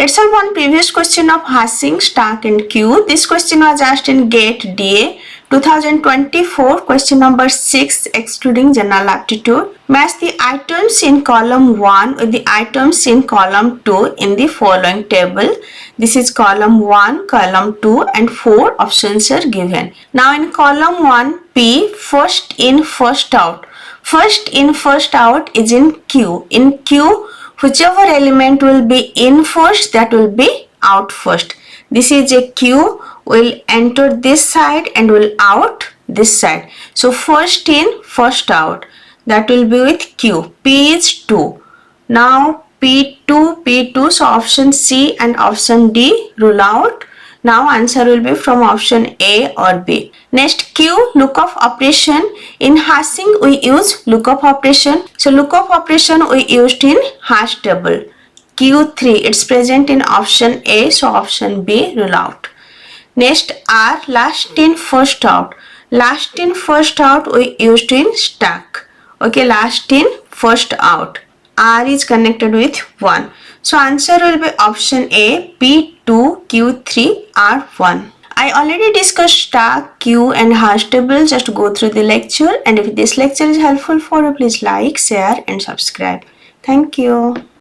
Let's solve one previous question of hashing, stack and queue. This question was asked in GATE DA 2024, question number 6, excluding general aptitude. Match the items in column 1 with the items in column 2 in the following table. This is column 1, column 2 and 4 options are given. Now in column 1, P, first in, first out. First in, first out is in Q. In Q, whichever element will be in first, that will be out first. This is a Q, will enter this side and will out this side. So first in, first out, that will be with Q. P is 2. Now P2, P2, so option C and option D rule out. Now answer will be from option A or B. Next, Q, lookup operation. In hashing we use lookup operation. So lookup operation we used in hash table. Q3, it's present in option A, so option B rule out. Next, R, last in, first out. Last in, first out we used in stack. Okay, last in, first out. R is connected with 1. So answer will be option A, P2, Q3, R1. I already discussed stack, queue and hash table. Just go through the lecture, and if this lecture is helpful for you, please like, share and subscribe. Thank you.